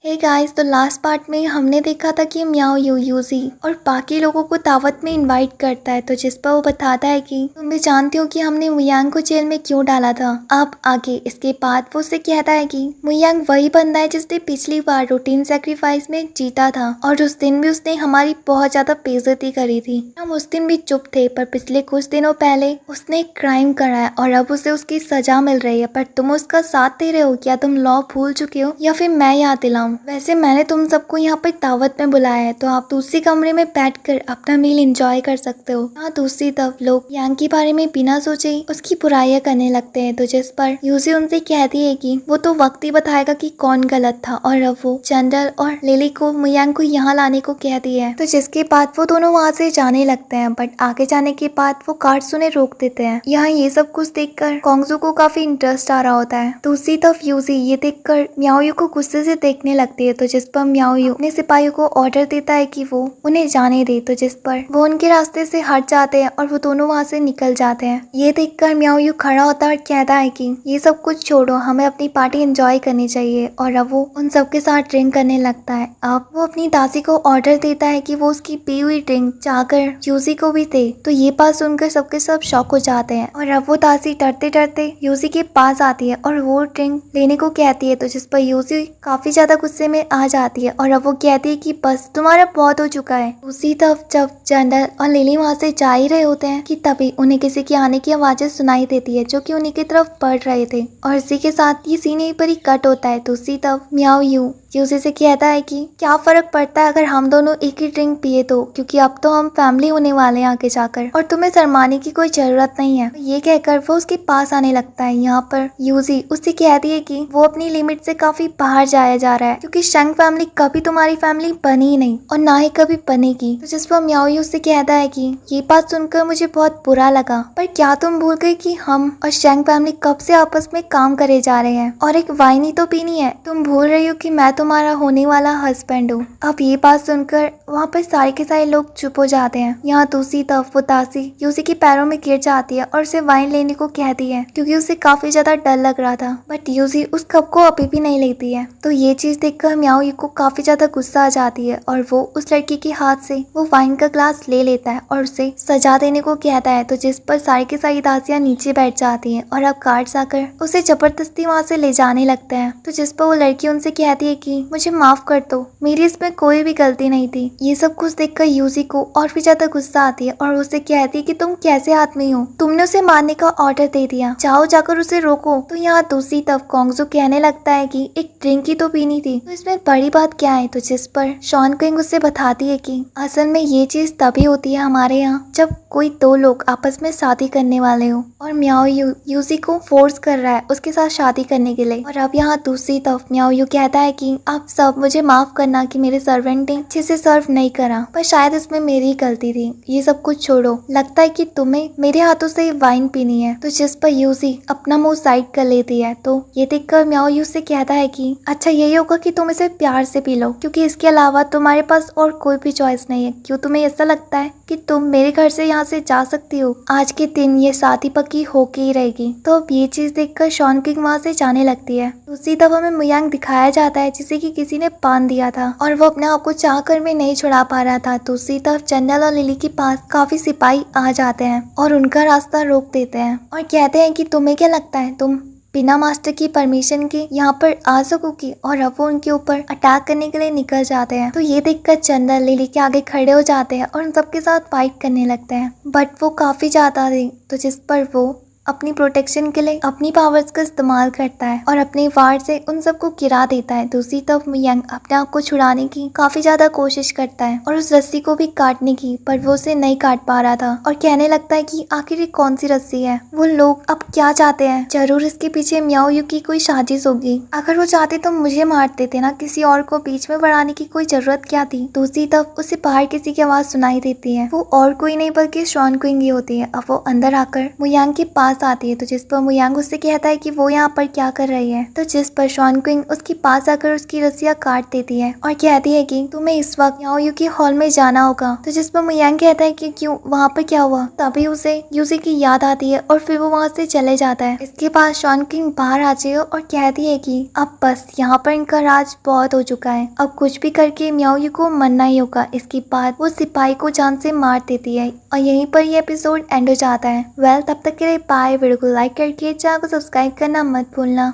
Hey guys, तो last part में हमने देखा था कि म्याओ यू यूजी और बाकी लोगों को दावत में इनवाइट करता है, तो जिस पर वो बताता है कि तुम भी जानती हो कि हमने मुयांग को जेल में क्यों डाला था। अब आगे इसके बाद वो उससे कहता है कि मुयांग वही बंदा है जिसने पिछली बार रूटीन सेक्रीफाइस में जीता था और उस दिन भी उसने हमारी बहुत ज्यादा बेइज्जती करी थी। हम उस दिन भी चुप थे, पर पिछले कुछ दिनों पहले उसने एक क्राइम करा है और अब उसे उसकी सजा मिल रही है, पर तुम उसका साथ दे रहे हो। क्या तुम लॉ भूल चुके हो या फिर मैं याद दिलाऊं? वैसे मैंने तुम सबको यहाँ पर दावत में बुलाया है, तो आप दूसरी कमरे में बैठकर अपना मील एंजॉय कर सकते हो। यहाँ दूसरी तरफ लोग यांग के बारे में बिना सोचे उसकी बुराइयां करने लगते हैं, तो जिस पर यूजी उनसे कहती है कि वो तो वक्त ही बताएगा कि कौन गलत था, और अब वो जनरल और लिली को मुयांग को यहाँ लाने को कहती है। तो जिसके बाद वो दोनों वहाँ से जाने लगते हैं, बट आगे जाने के बाद वो गार्ड्स उन्हें रोक देते हैं। यहाँ ये सब कुछ देखकर कोंगजू को काफी इंटरेस्ट आ रहा होता है। दूसरी तरफ यूजी ये देखकर म्याओयू को गुस्से से देखने लगती है, तो जिस पर म्याओयू अपने सिपाहियों को ऑर्डर देता है कि वो उन्हें जाने दे, तो जिस पर वो उनके रास्ते से हट जाते हैं और वो दोनों वहाँ से निकल जाते हैं। ये देखकर म्याओयू खड़ा होता है और कहता है कि ये सब कुछ छोड़ो, हमें अपनी पार्टी एंजॉय करनी चाहिए, और अब वो उन सबके साथ ड्रिंक करने लगता है। अब वो अपनी दासी को ऑर्डर देता है कि वो उसकी पी हुई ड्रिंक जाकर यूजी को भी दे, तो ये बात सुनकर सबके सब शॉक हो जाते हैं, और अब वो दासी डरते डरते यूजी के पास आती है और वो ड्रिंक लेने को कहती है, तो जिस पर यूजी काफी ज्यादा गुस्से में आ जाती है और अब वो कहती है कि बस तुम्हारा बहुत हो चुका है। उसी तरफ जब जनरल और लिली वहाँ से जा ही रहे होते हैं कि तभी उन्हें किसी के आने की आवाजें सुनाई देती है जो कि उन्हीं की तरफ बढ़ रहे थे, और इसी के साथ ये सीन यहीं पर ही कट होता है। दूसरी तरफ म्याओ यू यूजी से कहता है कि क्या फर्क पड़ता है अगर हम दोनों एक ही ड्रिंक पिए तो, क्योंकि अब तो हम फैमिली होने वाले हैं आगे जाकर, और तुम्हें शर्माने की कोई जरूरत नहीं है। ये कहकर वो उसके पास आने लगता है। यहाँ पर यूजी उससे कहती है कि वो अपनी लिमिट से काफी बाहर जाया जा रहा है, क्योंकि शंग फैमिली कभी तुम्हारी फैमिली बनी ही नहीं और ना ही कभी बनेगी। तो जिस पर म्याओ यू उससे कहता है कि ये बात सुनकर मुझे बहुत बुरा लगा, पर क्या तुम भूल गए कि हम और शंग फैमिली कब से आपस में काम करे जा रहे हैं, और एक वाइन ही तो पीनी है। तुम भूल रही हो कि मैं तुम्हारा होने वाला हस्बैंड हूँ। अब ये बात सुनकर वहाँ पर सारे के सारे लोग चुप हो जाते हैं। यहाँ दूसरी तरफ वो दासी यूजी के पैरों में गिर जाती है और उसे वाइन लेने को कहती है, क्योंकि उसे काफी ज्यादा डर लग रहा था, बट यूजी उस कप को अभी भी नहीं लेती है। तो ये चीज देखकर म्याओ यू को काफी ज्यादा गुस्सा आ जाती है और वो उस लड़की के हाथ से वो वाइन का ग्लास ले लेता है और उसे सजा देने को कहता है, तो जिस पर सारी की सारी दासियां नीचे बैठ जाती हैं और अब गार्ड्स आकर उसे जबरदस्ती वहाँ से ले जाने लगते हैं। तो जिस पर वो लड़की उनसे कहती है कि मुझे माफ कर दो, मेरी इसमें कोई भी गलती नहीं थी। ये सब कुछ देखकर यूजी को और भी ज्यादा गुस्सा आती है और उसे कहती है कि तुम कैसे आदमी हो, तुमने उसे मारने का ऑर्डर दे दिया, जाओ जाकर उसे रोको। तो यहाँ दूसरी तरफ कोंगजू कहने लगता है कि एक ड्रिंक ही तो पीनी थी, तो इसमें बड़ी बात क्या है। तो जिस पर शॉन किंग उससे बताती है कि असल में ये चीज तभी होती है हमारे यहाँ जब कोई दो लोग आपस में शादी करने वाले हो, और म्याओ यू यूजी को फोर्स कर रहा है उसके साथ शादी करने के लिए। और अब यहाँ दूसरी तरफ म्याओ यू कहता है कि आप सब मुझे माफ करना कि मेरे सर्वेंट ने अच्छे से सर्व नहीं करा, पर शायद इसमें मेरी ही गलती थी। ये सब कुछ छोड़ो, लगता है कि तुम्हें मेरे हाथों से वाइन पीनी है। तो जिस पर यूजी अपना मुंह साइड कर लेती है, तो ये देखकर म्याओ यू से कहता है कि अच्छा यही होगा कि तुम इसे प्यार से पी लो, क्योंकि इसके अलावा तुम्हारे पास और कोई भी चॉइस नहीं है। क्यों तुम्हें ऐसा लगता है कि तुम मेरे घर से यहाँ से जा सकती हो? आज के दिन ये शादी पक्की होके ही रहेगी। तो अब ये चीज देखकर शॉन किंग वहाँ से जाने लगती है। दूसरी तरफ हमें मुयांग दिखाया जाता है जिसे कि किसी ने बांध दिया था और वो अपने आप को चाह कर भी नहीं छुड़ा पा रहा था। दूसरी तरफ जनरल और लिली के पास काफी सिपाही आ जाते हैं और उनका रास्ता रोक देते हैं और कहते हैं कि तुम्हें क्या लगता है तुम बिना मास्टर की परमिशन के यहाँ पर आ सकोगी? और अब वो उनके ऊपर अटैक करने के लिए निकल जाते हैं। तो ये देखकर जनरल लिली के आगे खड़े हो जाते हैं और उन सबके साथ फाइट करने लगते हैं, बट वो काफी ज्यादा थी, तो जिस पर वो अपनी प्रोटेक्शन के लिए अपनी पावर्स का इस्तेमाल करता है और अपने वार से उन सबको गिरा देता है। दूसरी तरफ मुयांग अपने आप को छुड़ाने की काफी ज्यादा कोशिश करता है और उस रस्सी को भी काटने की, पर वो उसे नहीं काट पा रहा था और कहने लगता है कि आखिर ये कौन सी रस्सी है, वो लोग अब क्या चाहते हैं, जरूर इसके पीछे म्याओ यू की कोई साजिश होगी। अगर वो चाहते तो मुझे मार देते ना, किसी और को बीच में बढ़ाने की कोई जरूरत क्या थी। दूसरी तरफ उसे बाहर किसी की आवाज सुनाई देती है, वो और कोई नहीं बल्कि शॉन किंग ही होती है। अब वो अंदर आकर मुयांग के पास पास आती है तो जिस पर मुयांग उससे कहता है कि वो यहाँ पर क्या कर रही है। तो जिस पर शॉन क्विंग उसके पास आकर उसकी रस्सियाँ काट देती है और कहती है कि तुम्हें इस वक्त याओ के हॉल में जाना होगा। तो जिस पर मुयांग कहता है कि क्यों, वहाँ पर क्या हुआ। तभी उसे यूजी की याद आती है और फिर वो वहाँ से चले जाता है। इसके बाद शॉन क्विंग बाहर आती है और कहती है कि अब बस यहाँ पर इनका राज बहुत हो चुका है, अब कुछ भी करके मियाओ को मरना ही होगा। इसके बाद वो सिपाही को जान से मार देती है और यहीं पर ये एपिसोड एंड हो जाता है। तब तक के लिए बाय। वीडियो को लाइक करके चैनल को सब्सक्राइब करना मत भूलना।